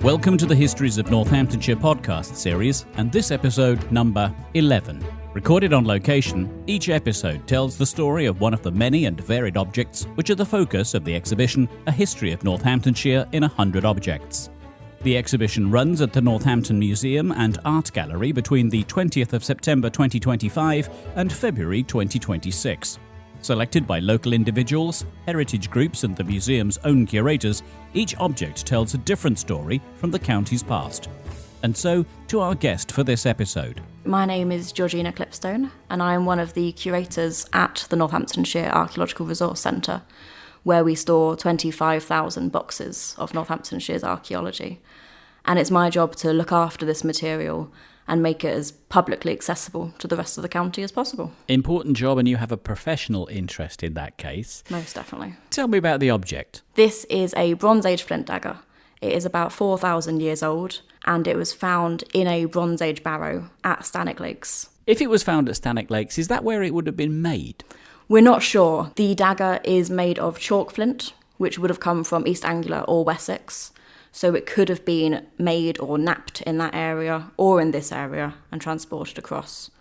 Welcome to the Histories of Northamptonshire podcast series, and this episode number 11. Recorded on location, each episode tells the story of one of the many and varied objects which are the focus of the exhibition A History of Northamptonshire in 100 Objects. The exhibition runs at the Northampton Museum and Art Gallery between the 20th of September 2025 and February 2026. Selected by local individuals, heritage groups and the museum's own curators, each object tells a different story from the county's past. And so, to our guest for this episode. My name is Georgina Clipstone, and I am one of the curators at the Northamptonshire Archaeological Resource Centre, where we store 25,000 boxes of Northamptonshire's archaeology. And it's my job to look after this material and make it as publicly accessible to the rest of the county as possible. Important job, and you have a professional interest in that case. Most definitely. Tell me about the object. This is a Bronze Age Flint Dagger. It is about 4,000 years old, and it was found in a Bronze Age barrow at Stanwick Lakes. If it was found at Stanwick Lakes, is that where it would have been made? We're not sure. The dagger is made of chalk flint, which would have come from East Anglia or Wessex. So it could have been made or knapped in that area or in this area and transported across.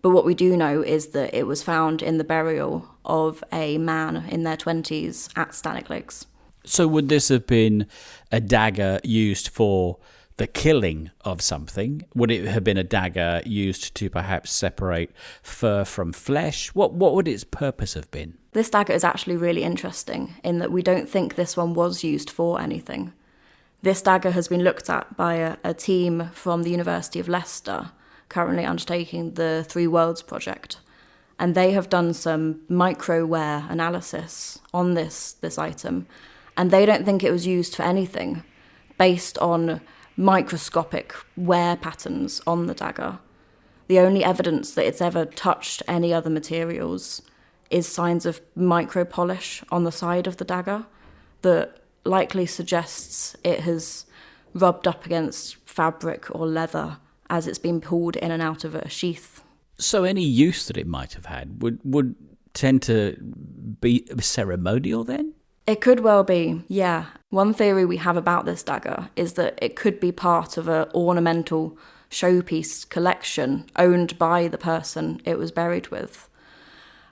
But what we do know is that it was found in the burial of a man in their 20s at Stanwick Lakes. So would this have been a dagger used for the killing of something? Would it have been a dagger used to perhaps separate fur from flesh? What would its purpose have been? This dagger is actually really interesting in that we don't think this one was used for anything. This dagger has been looked at by a team from the University of Leicester, currently undertaking the Three Worlds project. And they have done some micro-wear analysis on this item. And they don't think it was used for anything based on microscopic wear patterns on the dagger. The only evidence that it's ever touched any other materials is signs of micro-polish on the side of the dagger that likely suggests it has rubbed up against fabric or leather as it's been pulled in and out of a sheath. So any use that it might have had would tend to be ceremonial then? It could well be, yeah. One theory we have about this dagger is that it could be part of an ornamental showpiece collection owned by the person it was buried with.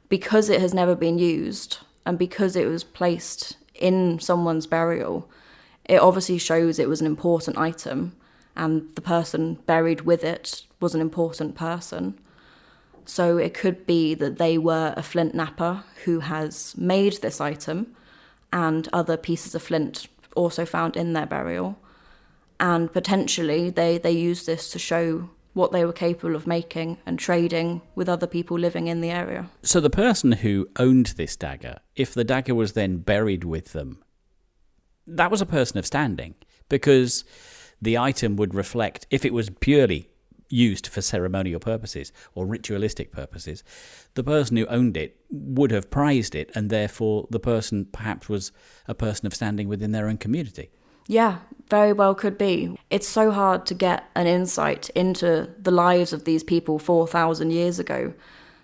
Because it has never been used, and because it was placed in someone's burial, it obviously shows it was an important item, and the person buried with it was an important person. So it could be that they were a flint knapper who has made this item, and other pieces of flint also found in their burial. And potentially they used this to show what they were capable of making and trading with other people living in the area. So the person who owned this dagger, if the dagger was then buried with them, that was a person of standing, because the item would reflect, if it was purely used for ceremonial purposes or ritualistic purposes, the person who owned it would have prized it, and therefore the person perhaps was a person of standing within their own community. Yeah, very well could be. It's so hard to get an insight into the lives of these people 4,000 years ago.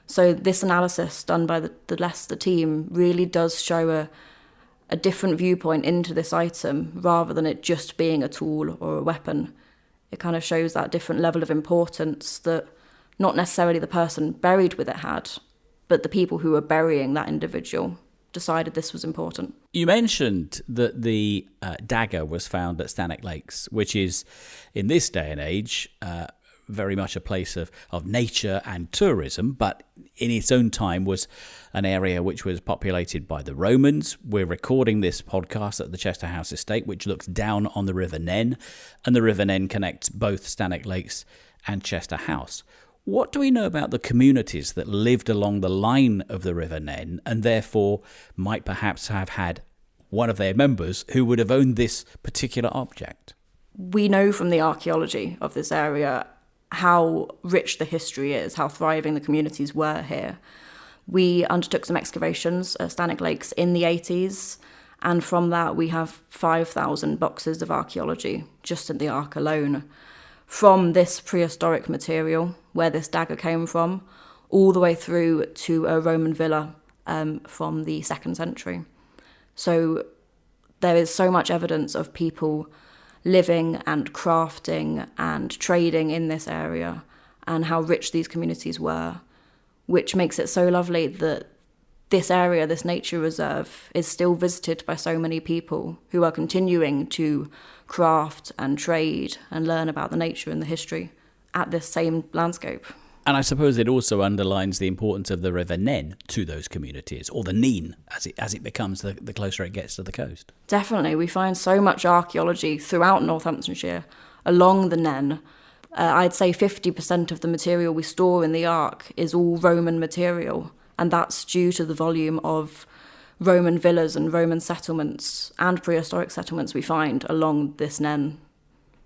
So this analysis done by the Leicester team really does show a different viewpoint into this item rather than it just being a tool or a weapon. It kind of shows that different level of importance that not necessarily the person buried with it had, but the people who were burying that individual decided this was important. You mentioned that the dagger was found at Stanwick Lakes, which is, in this day and age, very much a place of nature and tourism, but in its own time was an area which was populated by the Romans. We're recording this podcast at the Chester House estate, which looks down on the River Nene, and the River Nene connects both Stanwick Lakes and Chester House. What do we know about the communities that lived along the line of the River Nene and therefore might perhaps have had one of their members who would have owned this particular object? We know from the archaeology of this area how rich the history is, how thriving the communities were here. We undertook some excavations at Stanwick Lakes in the 80s, and from that we have 5,000 boxes of archaeology just in the Ark alone. From this prehistoric material, where this dagger came from, all the way through to a Roman villa from the 2nd century. So there is so much evidence of people living and crafting and trading in this area, and how rich these communities were, which makes it so lovely that this area, this nature reserve, is still visited by so many people who are continuing to craft and trade and learn about the nature and the history at this same landscape. And I suppose it also underlines the importance of the River Nene to those communities, or the Nene, as it becomes the closer it gets to the coast. Definitely. We find so much archaeology throughout Northamptonshire along the Nene. I'd say 50% of the material we store in the Ark is all Roman material, and that's due to the volume of Roman villas and Roman settlements and prehistoric settlements we find along this Nene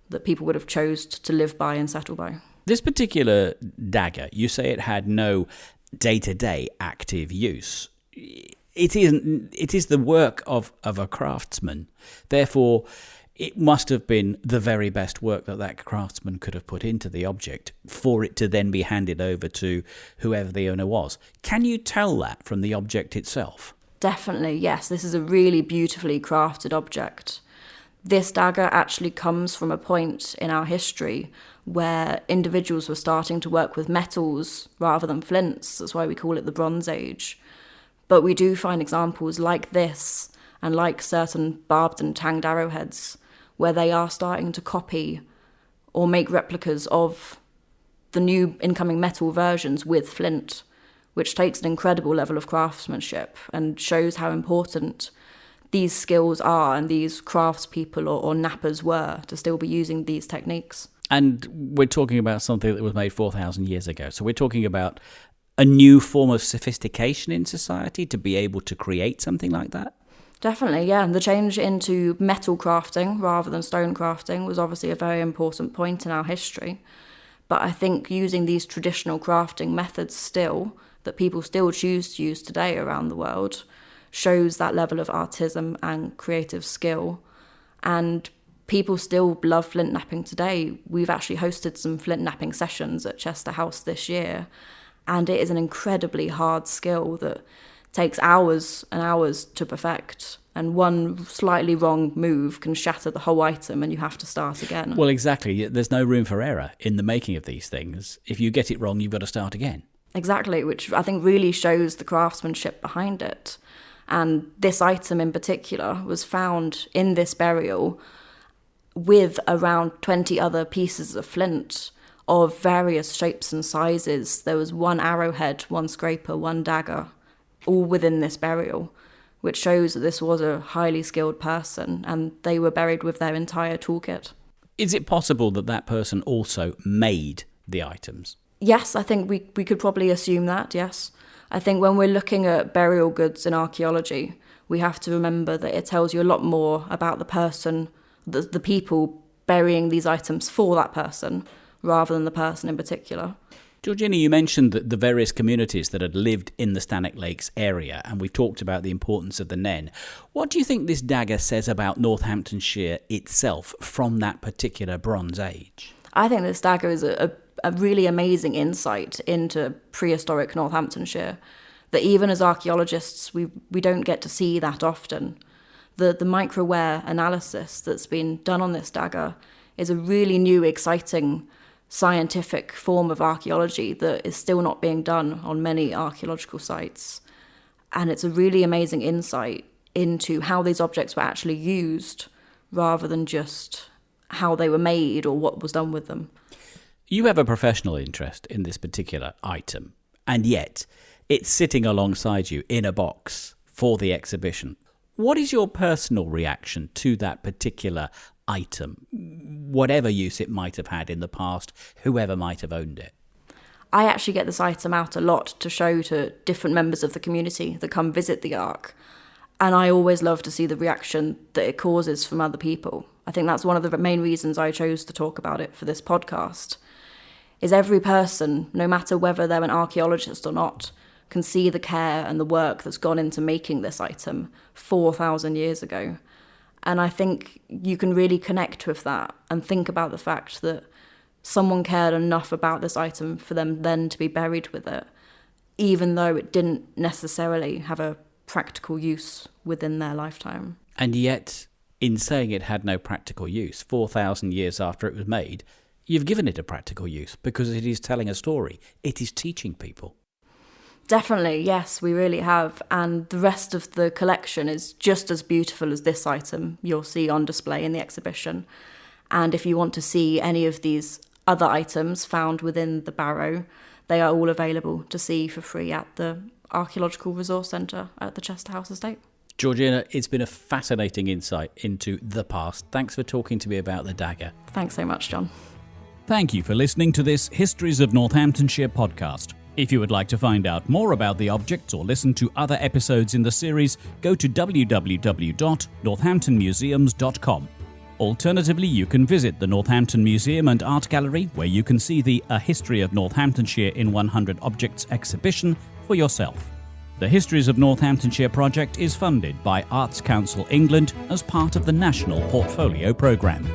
that people would have chosen to live by and settle by. This particular dagger, you say it had no day-to-day active use. It is the work of a craftsman. Therefore, it must have been the very best work that craftsman could have put into the object for it to then be handed over to whoever the owner was. Can you tell that from the object itself? Definitely, yes. This is a really beautifully crafted object. This dagger actually comes from a point in our history where individuals were starting to work with metals rather than flints. That's why we call it the Bronze Age. But we do find examples like this and like certain barbed and tanged arrowheads where they are starting to copy or make replicas of the new incoming metal versions with flint, which takes an incredible level of craftsmanship and shows how important these skills are and these craftspeople or knappers were to still be using these techniques. And we're talking about something that was made 4,000 years ago. So we're talking about a new form of sophistication in society to be able to create something like that? Definitely, yeah. And the change into metal crafting rather than stone crafting was obviously a very important point in our history. But I think using these traditional crafting methods still, that people still choose to use today around the world, shows that level of artism and creative skill. And people still love flint knapping today. We've actually hosted some flint knapping sessions at Chester House this year, and it is an incredibly hard skill that takes hours and hours to perfect, and one slightly wrong move can shatter the whole item and you have to start again. Well, exactly. There's no room for error in the making of these things. If you get it wrong, you've got to start again. Exactly, which I think really shows the craftsmanship behind it. And this item in particular was found in this burial with around 20 other pieces of flint of various shapes and sizes. There was one arrowhead, one scraper, one dagger, all within this burial, which shows that this was a highly skilled person and they were buried with their entire toolkit. Is it possible that that person also made the items? Yes, I think we could probably assume that, yes. I think when we're looking at burial goods in archaeology, we have to remember that it tells you a lot more about the person, the people burying these items for that person, rather than the person in particular. Georgina, you mentioned that the various communities that had lived in the Stanwick Lakes area, and we've talked about the importance of the Nene. What do you think this dagger says about Northamptonshire itself from that particular Bronze Age? I think this dagger is a really amazing insight into prehistoric Northamptonshire that even as archaeologists we don't get to see that often. The microware analysis that's been done on this dagger is a really new, exciting scientific form of archaeology that is still not being done on many archaeological sites. And it's a really amazing insight into how these objects were actually used rather than just how they were made or what was done with them. You have a professional interest in this particular item, and yet it's sitting alongside you in a box for the exhibition. What is your personal reaction to that particular item, whatever use it might have had in the past, whoever might have owned it? I actually get this item out a lot to show to different members of the community that come visit the Ark, and I always love to see the reaction that it causes from other people. I think that's one of the main reasons I chose to talk about it for this podcast, is every person, no matter whether they're an archaeologist or not, can see the care and the work that's gone into making this item 4,000 years ago. And I think you can really connect with that and think about the fact that someone cared enough about this item for them then to be buried with it, even though it didn't necessarily have a practical use within their lifetime. And yet in saying it had no practical use 4,000 years after it was made, you've given it a practical use because it is telling a story. It is teaching people. Definitely, yes, we really have. And the rest of the collection is just as beautiful as this item you'll see on display in the exhibition. And if you want to see any of these other items found within the barrow, they are all available to see for free at the Archaeological Resource Centre at the Chester House Estate. Georgina, it's been a fascinating insight into the past. Thanks for talking to me about the dagger. Thanks so much, John. Thank you for listening to this Histories of Northamptonshire podcast. If you would like to find out more about the objects or listen to other episodes in the series, go to www.northamptonmuseums.com. Alternatively, you can visit the Northampton Museum and Art Gallery, where you can see the A History of Northamptonshire in 100 Objects exhibition for yourself. The Histories of Northamptonshire project is funded by Arts Council England as part of the National Portfolio Programme.